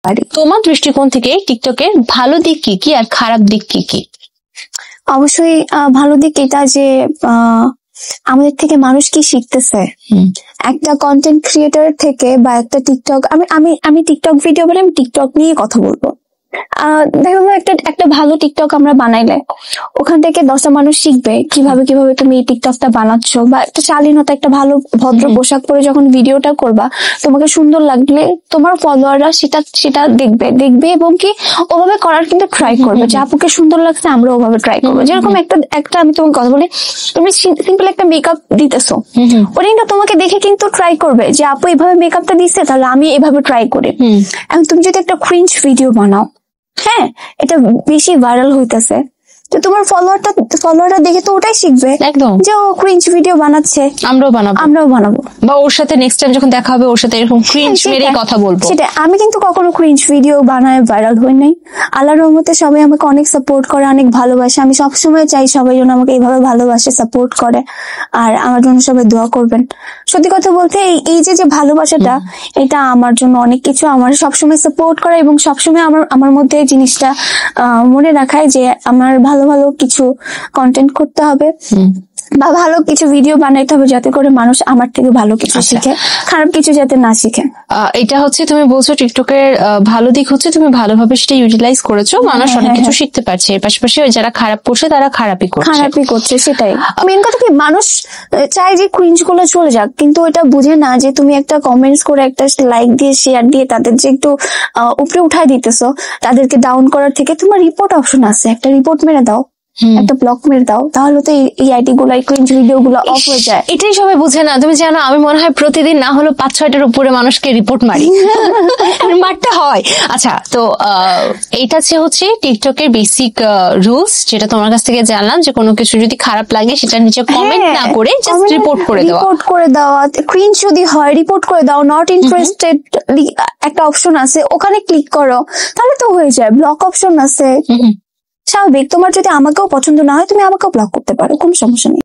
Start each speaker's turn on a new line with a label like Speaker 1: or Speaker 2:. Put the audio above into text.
Speaker 1: পারি।
Speaker 2: তোমার দৃষ্টিকোণ থেকে টিকটকের ভালো দিক কি কি আর খারাপ দিক কি কি?
Speaker 1: অবশ্যই ভালো দিক এটা যে আমাদের থেকে মানুষ কি শিখতেছে, একটা কন্টেন্ট ক্রিয়েটর থেকে বা একটা টিকটক, আমি টিকটক ভিডিও বানাই, আমি টিকটক নিয়ে কথা বলবো। দেখো একটা ভালো টিকটক আমরা বানাইলে ওখান থেকে 10টা মানুষ শিখবে কিভাবে তুমি এই টিকটকটা বানাচ্ছ, বা একটা শালীনতা, একটা ভালো ভদ্র পোশাক পরে যখন ভিডিওটা করবা, তোমাকে সুন্দর লাগলে তোমার ফলোয়াররা সেটা দেখবে এবং কি ওভাবে করার কিন্তু ট্রাই করবে, যে আপুকে সুন্দর লাগছে আমরা ওভাবে ট্রাই করবো। যেরকম একটা আমি তোমাকে কথা বলি, তুমি সিম্পল একটা মেকআপ দিতেছো, ওটা কিন্তু তোমাকে দেখে কিন্তু ট্রাই করবে যে আপু এইভাবে মেকআপটা দিচ্ছে, তাহলে আমি এভাবে ট্রাই করি। এখন তুমি যদি একটা ক্রিঞ্জ ভিডিও বানাও, হ্যাঁ এটা বেশি ভাইরাল হইতেছে, তো তোমার ফলোয়াররা দেখে তো ওটাই শিখবে
Speaker 2: একদম,
Speaker 1: যে ও ক্রিঞ্জ ভিডিও বানাচ্ছে, আমরাও বানাবো,
Speaker 2: বা ওর সাথে নেক্সট টাইম যখন দেখা হবে ওর সাথে এরকম ক্রিঞ্জ মেরে কথা বলবো।
Speaker 1: সেটা আমি কিন্তু কখনো ক্রিঞ্জ ভিডিও বানায় ভাইরাল হই নাই। আল্লাহর রহমতে সবাই আমাকে অনেক সাপোর্ট করে, অনেক ভালোবাসে। আমি সবসময় চাই সবাই যেন আমাকে এইভাবে ভালোবাসে, সাপোর্ট করে, আর আমার জন্য সবাই দোয়া করবেন। সত্যি কথা বলতে এই যে ভালোবাসাটা, এটা আমার জন্য অনেক কিছু। আমার সবসময় সাপোর্ট করা এবং সবসময় আমার মধ্যে এই জিনিসটা মনে রাখায় যে আমার ভালো কিছু কন্টেন্ট করতে হবে বা ভালো কিছু ভিডিও বানাইতে হবে, যাতে করে মানুষ আমার থেকে ভালো কিছু শিখে, খারাপ কিছু যাতে না শিখে।
Speaker 2: এটা হচ্ছে তুমি বলছো টিকটকের ভালো দিক হচ্ছে তুমি ভালোভাবে সেটা ইউটিলাইজ করেছো, মানুষ অনেক কিছু শিখতে পারছে। এর পাশাপাশি যারা খারাপ করছে তারা খারাপই করছে।
Speaker 1: সেটাই মেন কথা। কি মানুষ চায় যে ক্রিঞ্জ গুলো চলে যাক, কিন্তু এটা বুঝে না যে তুমি একটা কমেন্টস করে, একটা লাইক দিয়ে, শেয়ার দিয়ে তাদের যে একটু উপরে উঠায় দিতেছো, তাদেরকে ডাউন করার থেকে তোমার রিপোর্ট অপশন আছে, একটা রিপোর্ট মেরে দাও, একটা ব্লক মেরে দাও, তাহলে তো এই আইডি গুলো, ক্রিঞ্জ ভিডিও গুলো অফ হয়ে যায়।
Speaker 2: এটাই সবাই বুঝে না। তুমি জানো আমি মনে হয় প্রতিদিন না হলো 5-6টার উপরে মানুষকে রিপোর্ট মারি, মারতে হয়। আচ্ছা, তো এইটা হচ্ছে টিকটকের বেসিক রুলস, যেটা তোমার কাছ থেকে জানলাম, যে কোনো কিছু যদি খারাপ লাগে সেটা নিচে কমেন্ট না করে জাস্ট রিপোর্ট
Speaker 1: করে দেওয়া। ক্রিঞ্জ যদি হয় রিপোর্ট করে দাও, নট ইন্টারেস্টেড একটা অপশন আছে, ওখানে ক্লিক করো, তাহলে তো হয়ে যায়। ব্লক অপশন আছে, স্বাভাবিক। তোমার যদি আমাকেও পছন্দ না হয় তুমি আমাকেও ব্লক করতে পারো, কোনো সমস্যা নেই।